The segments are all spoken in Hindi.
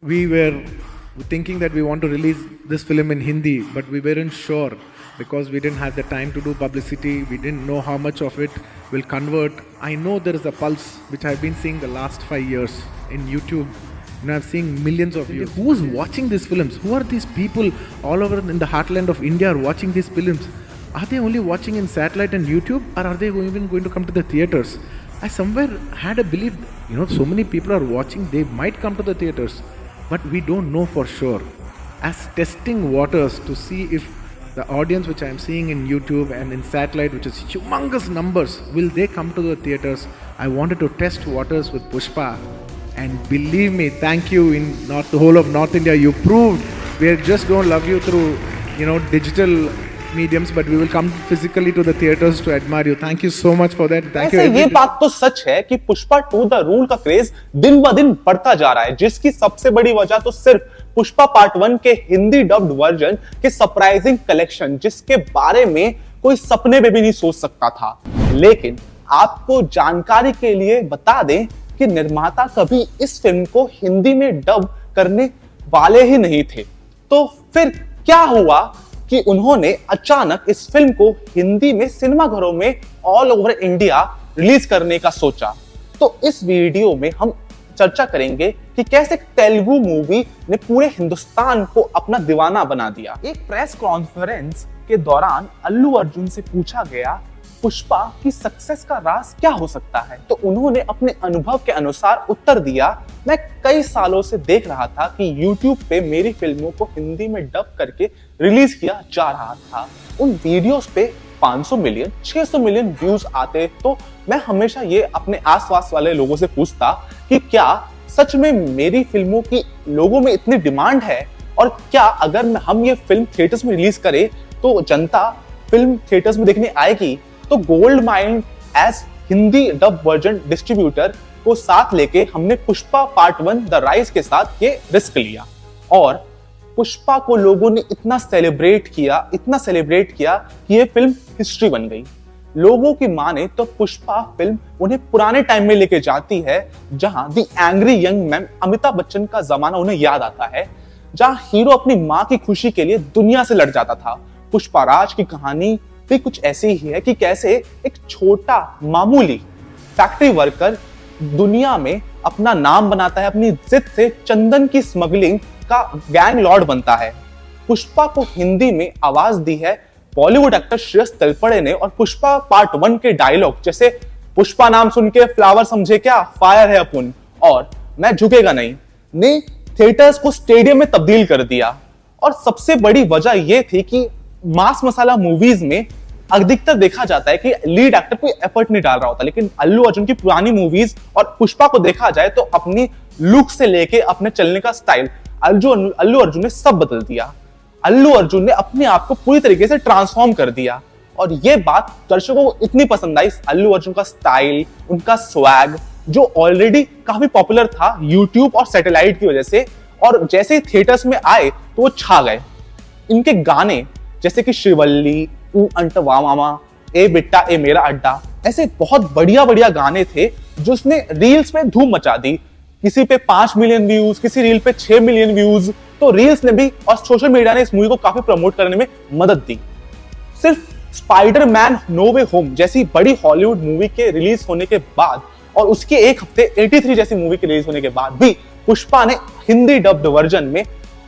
we were thinking that we want to release this film in Hindi, but we weren't sure because we didn't have the time to do publicity. We didn't know how much of it will convert. I know there is a pulse which I've been seeing the last 5 years in YouTube. You know, I've seen millions of views. Who's watching these films? Who are these people all over in the heartland of India are watching these films? Are they only watching in satellite and YouTube, or are they even going to come to the theaters? I somewhere had a belief, so many people are watching, they might come to the theaters, but we don't know for sure. As testing waters to see if the audience which I am seeing in YouTube and in satellite, which is humongous numbers, will they come to the theaters? I wanted to test waters with Pushpa, and believe me, thank you in the whole of North India. You proved we just don't love you through digital mediums, but we will come physically to the theaters to admire you. Thank you so much for that. Thank you. ये बात तो सच है कि पुष्पा 2 द रूल का क्रेज दिन ब दिन बढ़ता जा रहा है, जिसकी सबसे बड़ी वजह तो सिर्फ पुष्पा पार्ट 1 के हिंदी डब्ड वर्जन के सरप्राइजिंग कलेक्शन, जिसके बारे में कोई सपने में भी नहीं सोच सकता था। लेकिन आपको जानकारी के लिए बता दें कि निर्माता कभी इस फिल्म को हिंदी में डब करने वाले ही नहीं थे। तो फिर क्या हुआ कि उन्होंने अचानक इस फिल्म को हिंदी में सिनेमा घरों में ऑल ओवर इंडिया रिलीज करने का सोचा। तो इस वीडियो में हम चर्चा करेंगे कि कैसे तेलुगु मूवी ने पूरे हिंदुस्तान को अपना दीवाना बना दिया। एक प्रेस कॉन्फ्रेंस के दौरान अल्लू अर्जुन से पूछा गया पुष्पा की सक्सेस का राज क्या हो सकता है, तो उन्होंने अपने अनुभव के अनुसार उत्तर दिया, मैं कई सालों से देख रहा था कि YouTube पे मेरी फिल्मों को हिंदी में डब करके रिलीज किया जा रहा था। उन वीडियोस पे 500 मिलियन 600 मिलियन व्यूज आते, तो मैं हमेशा ये अपने आसपास वाले लोगों से पूछता कि क्या सच में मेरी फिल्मों की लोगों में इतनी डिमांड है, और क्या अगर हम ये फिल्म थिएटर्स में रिलीज करें तो जनता फिल्म थिएटर्स में देखने आएगी। तो Goldmines as Hindi dub version distributor को साथ लेके हमने पुष्पा पार्ट 1 द राइज के साथ ये रिस्क लिया, और पुष्पा को लोगों ने इतना सेलिब्रेट किया कि ये फिल्म हिस्ट्री बन गई। लोगों की माने तो पुष्पा फिल्म उन्हें पुराने टाइम में लेके जाती है, जहां the angry young man Amitabh Bachchan का जमाना उन्हें याद आता है, जहां हीरो अपनी मां की खुशी के लिए दुनिया से लड़ जाता था। पुष्पा राज की कहानी भी कुछ ऐसी ही है कि कैसे एक छोटा मामूली फैक्ट्री वर्कर दुनिया में अपना नाम बनाता है, अपनी जिद से चंदन की स्मगलिंग का गैंग लॉर्ड बनता है। पुष्पा को हिंदी में आवाज दी है बॉलीवुड एक्टर श्रेयस तलपड़े ने, और पुष्पा पार्ट 1 के डायलॉग जैसे पुष्पा नाम सुन के फ्लावर समझे क्या, फायर है अपुन और मैं झुकेगा नहीं ने थिएटर्स को स्टेडियम में तब्दील कर दिया। और सबसे बड़ी वजह यह थी कि मास मसाला मूवीज में अधिकतर देखा जाता है कि लीड एक्टर कोई एफर्ट नहीं डाल रहा होता, लेकिन अल्लू अर्जुन की पुरानी मूवीज और पुष्पा को देखा जाए तो अपनी लुक से लेके अपने चलने का स्टाइल अल्लू अर्जुन ने सब बदल दिया। अल्लू अर्जुन ने अपने आप को पूरी तरीके से ट्रांसफॉर्म कर दिया, और यह बात दर्शकों को इतनी पसंद आई। अल्लू अर्जुन का स्टाइल, उनका स्वैग जो ऑलरेडी काफी पॉपुलर था यूट्यूब और सैटेलाइट की वजह से, और जैसे ही थिएटर्स में आए तो वो छा गए। इनके गाने जैसे कि श्रीवल्ली, ऊ अंट वा मामा, ए बिट्टा ए मेरा अड्डा, ऐसे बहुत बढ़िया बढ़िया गाने थे जो उसने रील्स में धूम मचा दी। किसी पे 5 मिलियन व्यूज, किसी रील पे 6 मिलियन व्यूज। तो रील्स ने भी और सोशल मीडिया ने इस मूवी को काफी प्रमोट करने में मदद दी। सिर्फ स्पाइडरमैन नो वे होम जैसी बड़ी हॉलीवुड मूवी के रिलीज होने के बाद और उसके एक हफ्ते 83 जैसी मूवी के रिलीज होने के बाद भी पुष्पा ने हिंदी डब्ड वर्जन में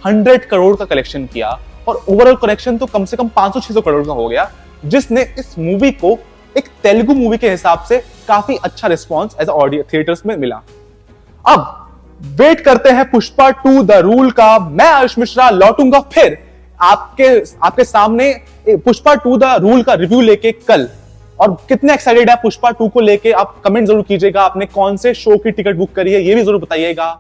100 करोड़ का कलेक्शन किया, और ओवरऑल कलेक्शन तो कम से कम 500-600 करोड़ का हो गया, जिसने इस मूवी को एक तेलुगु मूवी के हिसाब से काफी अच्छा रिस्पांस एज ऑडियो थिएटर्स में मिला। अब वेट करते हैं पुष्पा 2 द रूल का। मैं आयुष मिश्रा लौटूंगा फिर आपके सामने पुष्पा 2 द रूल का रिव्यू लेके कल। और कितने एक्साइटेड है पुष्पा 2 को लेके आप कमेंट जरूर कीजिएगा। आपने कौन से शो की टिकट बुक करी है ये भी जरूर बताइएगा।